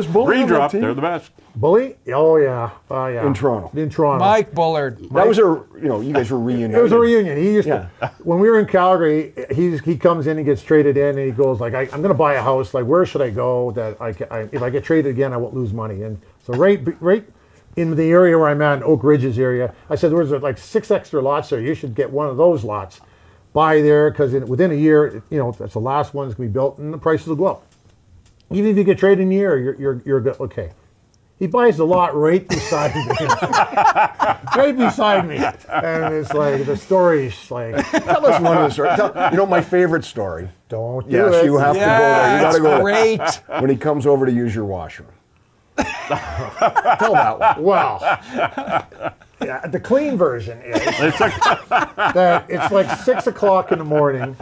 Was Bully on that Raindrop, team? they're the best. Bully? Oh, yeah. Yeah. In Toronto. In Toronto. Mike Bullard. That was you guys were reunited. It was a reunion. He used to, when we were in Calgary, he comes in and gets traded in, and he goes like, I'm going to buy a house. Like, where should I go that if I get traded again, I won't lose money. And so right in the area where I'm at, in Oak Ridges area, I said, there's like 6 extra lots there. You should get one of those lots. Buy there, because within a year, that's the last one that's going to be built, and the prices will go up. Even if you get traded in a year, you're good. Okay. He buys the lot right beside me. Right beside me. And it's like, the story's like... Tell us one of the stories. My favorite story. Don't do Yes, it. you have to go there. You got to go there. Great. When he comes over to use your washroom. Tell that one. Well, yeah, the clean version is that it's like 6 o'clock in the morning,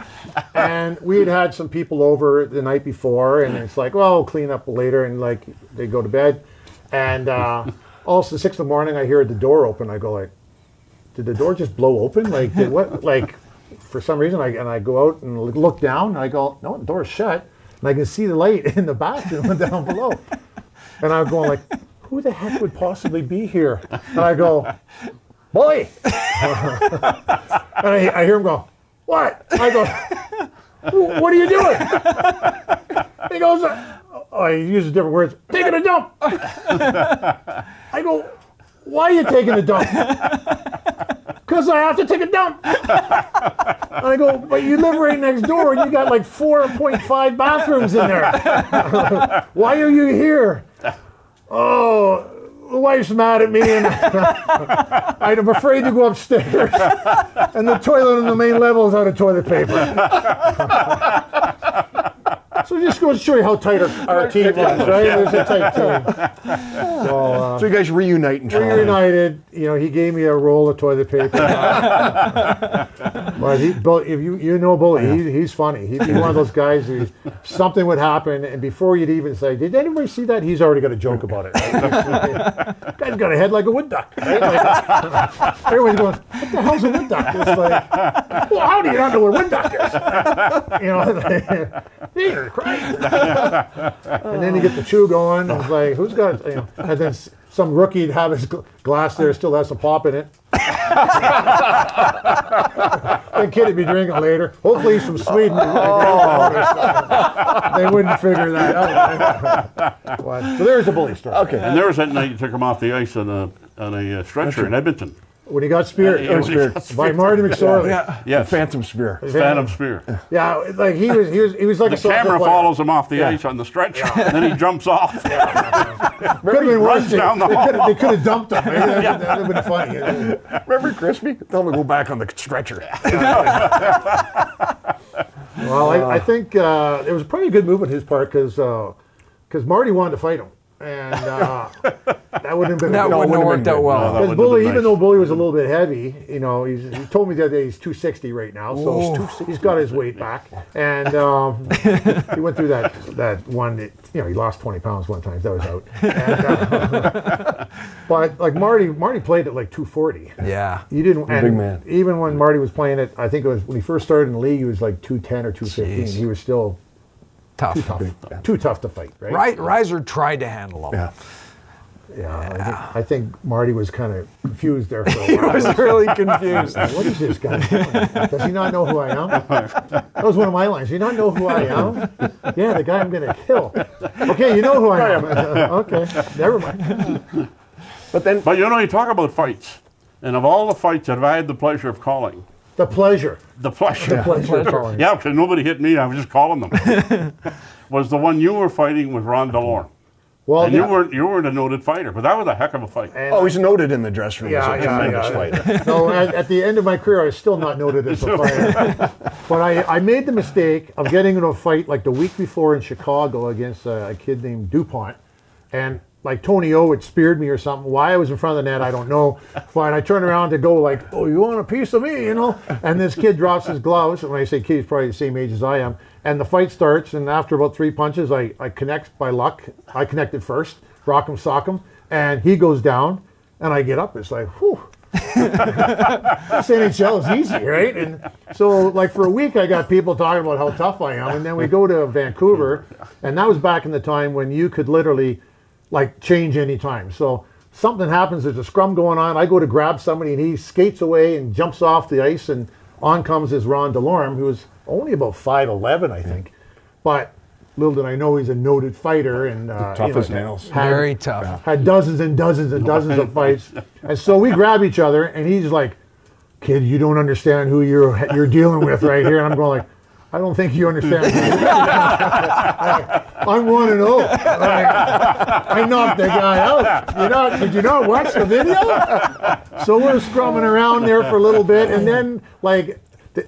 and we had some people over the night before, and it's like, well, we'll clean up later, and like they go to bed, and also 6 in the morning, I hear the door open. I go like, did the door just blow open? Like, did what? Like, for some reason, I go out and look down, and I go, no, the door's shut, and I can see the light in the bathroom down below. And I'm going like, who the heck would possibly be here? And I go, boy. And I hear him go, what? I go, what are you doing? He goes, he uses different words, taking a dump. I go, why are you taking a dump? Because I have to take a dump. And I go, but you live right next door and you got like 4.5 bathrooms in there. Why are you here? Oh, the wife's mad at me and I'm afraid to go upstairs. And the toilet on the main level is out of toilet paper. So just goes to show you how tight our team is, right? It's a tight team. So you guys reunite in Toronto. Reunited. He gave me a roll of toilet paper. But if you know Bully, he's funny. He'd be one of those guys who something would happen, and before you'd even say, "Did anybody see that?" He's already got a joke about it. Right? Guy's got a head like a wood duck. Right? Like, everyone's going, "What the hell's a wood duck?" It's like, well, how do you not know what a wood duck is? And then you get the chew going. And it's like, who's got? And then some rookie'd have his glass there, still has some pop in it. The kid would be drinking later. Hopefully he's from Sweden. They wouldn't figure that out. So there's a Bully story. Okay. And there was that night you took him off the ice on a stretcher in Edmonton. When he got speared. By Marty McSorley. Yes. Phantom Spear. Phantom Spear. Yeah, like he was like the camera follows him off the ice on the stretcher, and then he jumps off. Could have been worse. down the hall. They could have dumped him. That would have been funny. Remember Crispy? Tell him to go back on the stretcher. Well, I think it was a pretty good move on his part because Marty wanted to fight him. And that wouldn't have been That wouldn't have worked out well. Because Bully, even though Bully was a little bit heavy, he told me the other day he's 260 right now, so he's got his weight back. And he went through that one. He lost 20 pounds one time. That was out. And, but like Marty played at like 240. Yeah. You didn't. Big man. Even when Marty was playing it, I think it was when he first started in the league, he was like 210 or 215. Jeez. He was still. Tough. Too tough to fight, right? Riser tried to handle him. Yeah. Yeah. I think Marty was kind of confused there for a while. He was really confused. What is this guy doing? Does he not know who I am? That was one of my lines. Do you not know who I am? Yeah, the guy I'm going to kill. Okay, you know who I am. Okay, never mind. But you talk about fights, and of all the fights that I've had the pleasure of calling, The pleasure. the pleasure. Pleasure. Yeah, because nobody hit me. I was just calling them. Was the one you were fighting with Ron DeLorme. Well, And you weren't a noted fighter, but that was a heck of a fight. he's noted in the dressing room as a tremendous fighter. No, at the end of my career, I was still not noted as a fighter. But I made the mistake of getting into a fight like the week before in Chicago against a kid named DuPont. And like Tony O had speared me or something. Why I was in front of the net, I don't know. But I turned around to go like, oh, you want a piece of me, And this kid drops his gloves. And when I say kid, he's probably the same age as I am. And the fight starts, and after about 3 punches, I connect by luck. I connected first, rock him, sock him, and he goes down, and I get up. It's like, whew. This NHL is easy, right? And so, like, for a week, I got people talking about how tough I am. And then we go to Vancouver, and that was back in the time when you could literally like change anytime. So something happens, there's a scrum going on, I go to grab somebody and he skates away and jumps off the ice, and on comes his Ron DeLorme, who was only about 5'11", I think. But little did I know he's a noted fighter and Tough as nails. Very tough. Had dozens and dozens and dozens of fights. And so we grab each other and he's like, kid, you don't understand who you're dealing with right here. And I'm going like, I don't think you understand. I'm 1-0. I knocked the guy out. Did you not watch the video? So we're scrumming around there for a little bit, and then like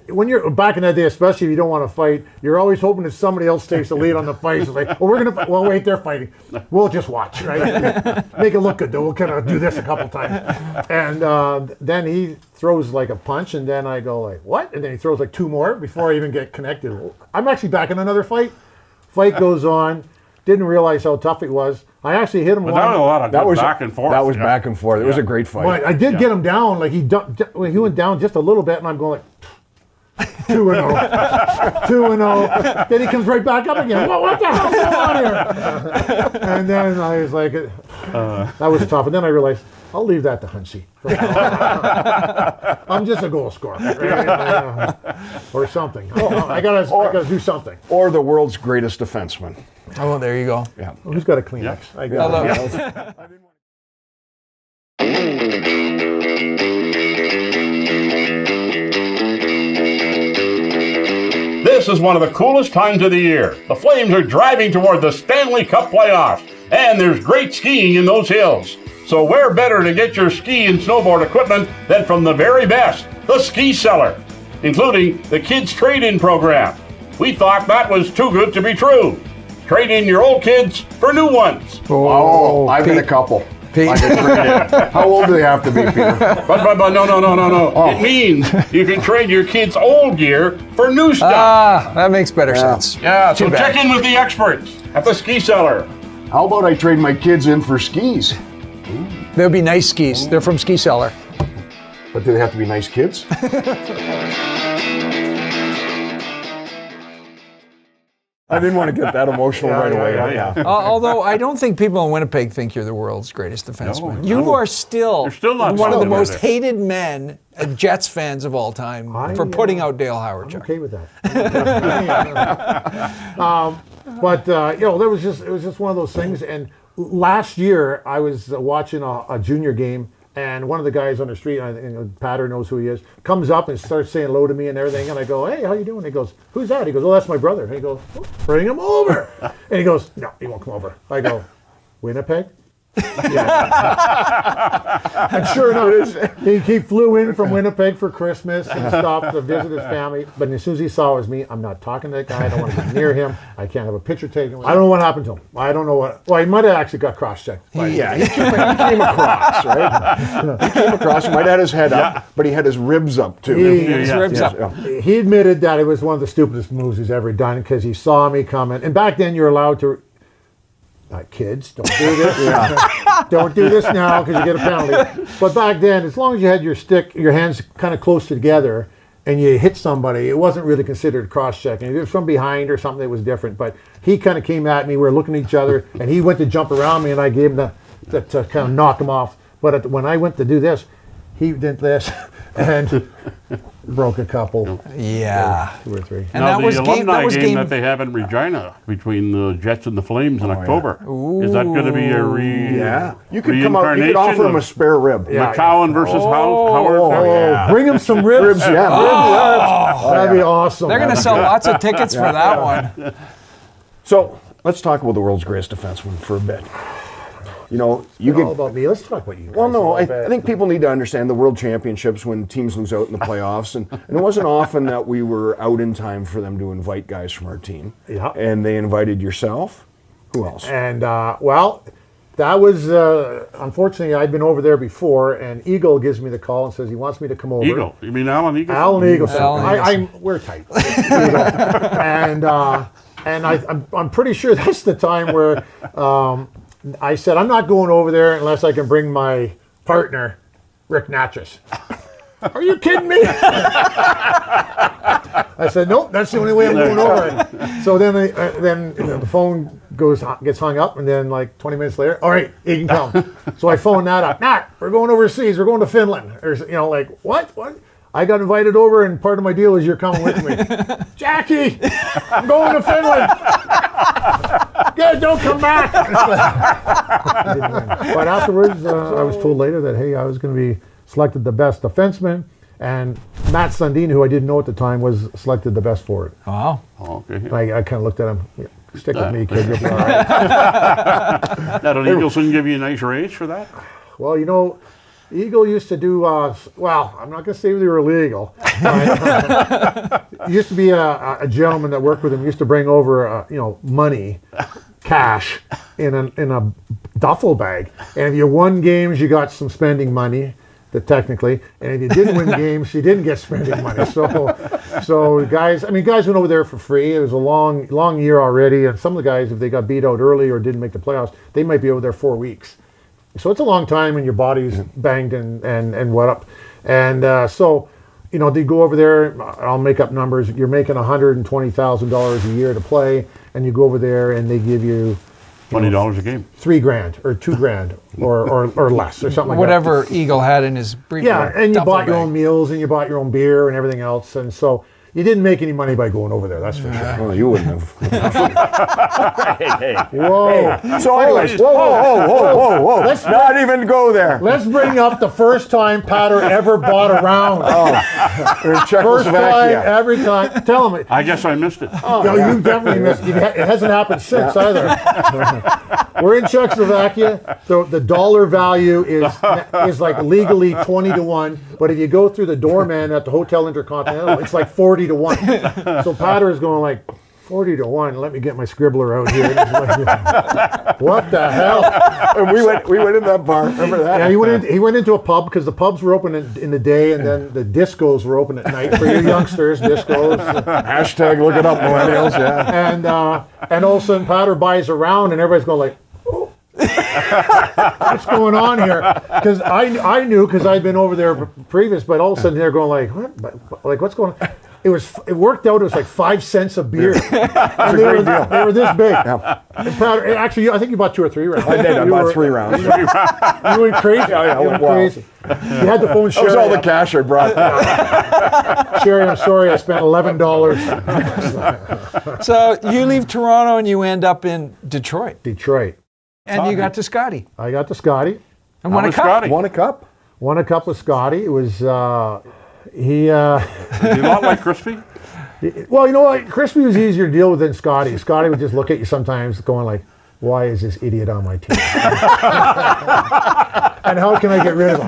when you're back in that day, especially if you don't want to fight, you're always hoping that somebody else takes the lead on the fight. It's like, well, wait, they're fighting. We'll just watch, right? Make it look good, though. We'll kind of do this a couple times. And then he throws like a punch, and then I go like, what? And then he throws like 2 more before I even get connected. I'm actually back in another fight. Fight goes on. Didn't realize how tough it was. I actually hit him. But that was a lot of good back and forth. That was back and forth. It was a great fight. But I did get him down. Like he went down just a little bit, and I'm going like 2-0, 2-0. Then he comes right back up again. What the hell's going on here? And then I was like, that was tough. And then I realized I'll leave that to Huncey. I'm just a goal scorer, right? Or something. I gotta do something. Or the world's greatest defenseman. Oh, there you go. Yeah. Who's got a Kleenex? I got it. This is one of the coolest times of the year. The Flames are driving toward the Stanley Cup playoffs, and there's great skiing in those hills. So where better to get your ski and snowboard equipment than from the very best, the Ski Cellar, including the Kids Trade-In program. We thought that was too good to be true. Trade in your old kids for new ones. Oh, I've been a couple. Pete. I can trade it. How old do they have to be, Peter? But no. Oh. It means you can trade your kids' old gear for new stuff. That makes better sense. Yeah, so Too bad. check in with the experts at the Ski Cellar. How about I trade my kids in for skis? They'll be nice skis. They're from Ski Cellar. But do they have to be nice kids? I didn't want to get that emotional right away. Yeah. Although I don't think people in Winnipeg think you're the world's greatest defenseman. No, you are still, You're still not one of the solid most with it. hated men, Jets fans of all time, for putting out Dale HAWERCHUR. I'm okay with that. There was it was just one of those things. And last year I was watching a junior game, and one of the guys on the street, Patter knows who he is, comes up and starts saying hello to me and everything. And I go, hey, how you doing? He goes, who's that? He goes, oh, that's my brother. And he goes, oh, bring him over. And he goes, no, he won't come over. I go, Winnipeg? And sure enough, he flew in from Winnipeg for Christmas and stopped to visit his family. But as soon as he saw it was me, I'm not talking to that guy. I don't want to be near him. I can't have a picture taken with him. I don't know what happened to him. I don't know what. Well, he might have actually got cross-checked. Yeah, he came across, right? He came across. He might have had his head up, but he had his ribs up, too. His ribs up. He admitted that it was one of the stupidest moves he's ever done because he saw me coming. And back then, you're allowed to. Kids, don't do this. Don't do this now because you get a penalty. But back then, as long as you had your hands kind of close together, and you hit somebody, it wasn't really considered cross-checking. If it was from behind or something, it was different. But he kind of came at me. We were looking at each other, and he went to jump around me, and I gave him to kind of knock him off. But when I went to do this, he did this and broke a couple. Yeah. 2 or 3. And Now, that was the alumni game game that they have in Regina between the Jets and the Flames in October. Is that going to be a Yeah. You could come out, you could offer him a spare rib. Macoun versus Howard? Bring him some ribs. Ribs, That'd be awesome. They're going to sell lots of tickets for that one. So let's talk about the world's greatest defenseman for a bit. You know, all about me. Let's talk about you guys. Well, no, a little I think people need to understand the World Championships when teams lose out in the playoffs, and it wasn't often that we were out in time for them to invite guys from our team. Yeah. And they invited yourself. Who else? And, that was, unfortunately, I'd been over there before, and Eagle gives me the call and says he wants me to come over. Eagle? You mean Alan Eagle? Alan Eagle. Alan We're tight. And I'm pretty sure that's the time where I said, I'm not going over there unless I can bring my partner, Rick Natchez. Are you kidding me? I said, nope, that's the only way I'm going over. So then the phone gets hung up, and then like 20 minutes later, all right, you can come. So I phoned Nat up. Nat, we're going overseas. We're going to Finland. Or, like, what? I got invited over, and part of my deal is you're coming with me. Jackie, I'm going to Finland. Good, don't come back. But afterwards, I was told later that, hey, I was going to be selected the best defenseman, and Matt Sundin, who I didn't know at the time, was selected the best forward. Wow. Oh, okay. I kind of looked at him. Yeah, stick with me, kid. You'll be all right. Now, did EAGLESON give you a nice raise for that? Well, Eagle used to do, I'm not going to say they were illegal. Used to be a gentleman that worked with him, used to bring over, money, cash in a duffel bag. And if you won games, you got some spending money, technically. And if you didn't win games, you didn't get spending money. So guys went over there for free. It was a long year already. And some of the guys, if they got beat out early or didn't make the playoffs, they might be over there 4 weeks. So it's a long time, and your body's banged and what up. And so, they go over there. I'll make up numbers. You're making $120,000 a year to play, and you go over there, and they give you $20 a game, $3,000 or $2,000 or less or something like Whatever Eagle had in his brief. Yeah, and you bought your own meals, and you bought your own beer and everything else, and so. You didn't make any money by going over there, that's for sure. Well, you wouldn't have. hey. Whoa. So anyways, whoa. Let's not even go there. Let's bring up the first time Patter ever bought a round. In First Czechoslovakia. time, every time. Tell him. I guess I missed it. You definitely missed it. It hasn't happened since either. We're in Czechoslovakia. The dollar value is like legally 20-1, but if you go through the doorman at the Hotel Intercontinental, it's like 40-1. So Patter is going like 40-1. Let me get my scribbler out here. What the hell? And we went in that bar. Remember that? Yeah, he went into a pub because the pubs were open in the day, and then the discos were open at night for you youngsters. Discos. Hashtag look it up, millennials. Yeah. And all of a sudden Patter buys a round, and everybody's going like, oh. What's going on here? Because I knew because I'd been over there previous, but all of a sudden they're going like, what? Like, what's going on? It worked out. It was like 5 cents a beer, and they were this big. Yeah. And Patter, actually, I think you bought 2 or 3 rounds. I did. I bought 3 rounds. You went crazy. You went crazy. You had the phone. That was all the cash I brought. Sherry, I'm sorry. I spent $11. So you leave Toronto and you end up in Detroit. And you got to Scotty. I got to Scotty. And won a cup. Won a cup. Won a cup with Scotty. It was he. Is he a lot like Crispy? Well, you know what? Crispy was easier to deal with than Scotty. Scotty would just look at you sometimes going like, why is this idiot on my team? And how can I get rid of him?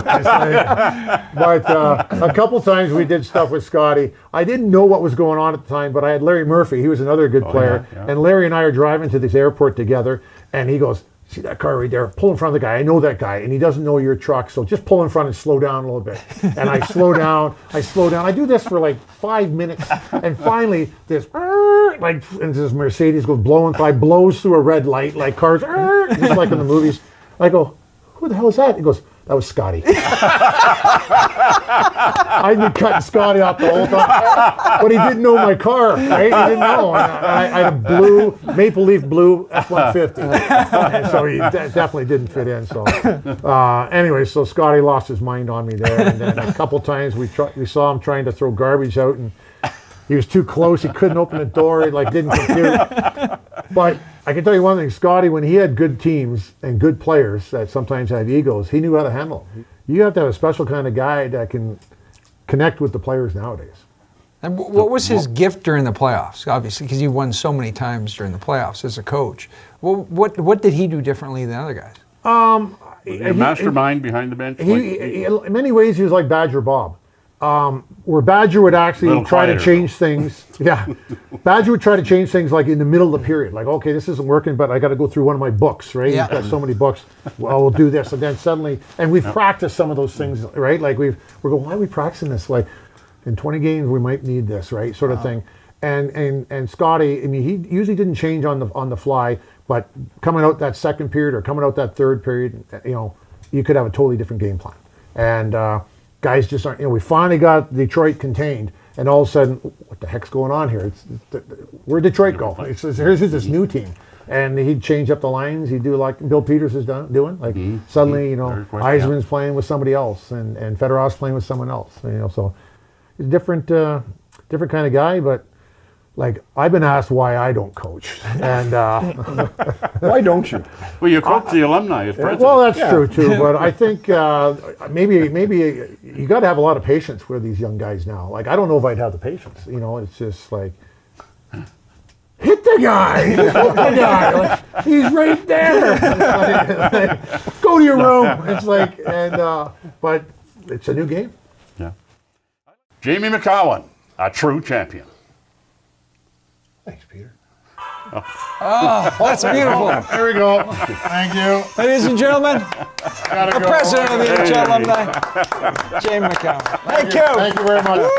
But a couple times we did stuff with Scotty. I didn't know what was going on at the time, but I had Larry Murphy. He was another good player. Yeah. And Larry and I are driving to this airport together, and he goes, see that car right there? Pull in front of the guy. I know that guy, and he doesn't know your truck, so just pull in front and slow down a little bit. And I slow down. I do this for like 5 minutes, and finally this and this Mercedes goes blows through a red light like cars, just like in the movies. I go, who the hell is that? He goes, that was Scotty. I'd been cutting Scotty off the whole time, but he didn't know my car, right? He didn't know. I had a maple leaf blue F-150, and so he definitely didn't fit in. So anyway, so Scotty lost his mind on me there, and then a couple times we saw him trying to throw garbage out, and he was too close. He couldn't open the door. It didn't compute. But I can tell you one thing, Scotty, when he had good teams and good players that sometimes have egos, he knew how to handle them. You have to have a special kind of guy that can connect with the players nowadays. And what was his gift during the playoffs? Obviously, because he won so many times during the playoffs as a coach. What did he do differently than other guys? A mastermind behind the bench. In many ways, he was like Badger Bob. Where Badger would actually try to change things. Yeah. Badger would try to change things like in the middle of the period. Like, okay, this isn't working, but I got to go through one of my books, right? Yeah. You've got so many books. Well, we'll do this. And then suddenly, and we've practiced some of those things, right? Like we're going, why are we practicing this? Like in 20 games, we might need this, right? Sort of thing. And Scotty, I mean, he usually didn't change on the fly, but coming out that second period or coming out that third period, you could have a totally different game plan. And, guys just aren't, we finally got Detroit contained, And all of a sudden, what the heck's going on here? Where'd Detroit go? Here's this new team. And he'd change up the lines. He'd do like Bill Peters is doing. Like suddenly, you know, Yzerman's playing with somebody else, and Fedorov's playing with someone else. You know, so he's a different kind of guy. But like, I've been asked why I don't coach, and why don't you? Well, you coach the alumni as president. well, that's true too. But I think maybe you got to have a lot of patience with these young guys now. Like, I don't know if I'd have the patience. You know, it's just like, hit the guy! Hit the guy! Like, he's right there! Like, go to your room! It's like, but it's a new game. Yeah. Jamie Macoun, a true champion. Thanks, Peter. Oh, that's beautiful. There we go. Thank you. Ladies and gentlemen, the president of the NHL Alumni, Jamie Macoun. Thank you. Thank you very much.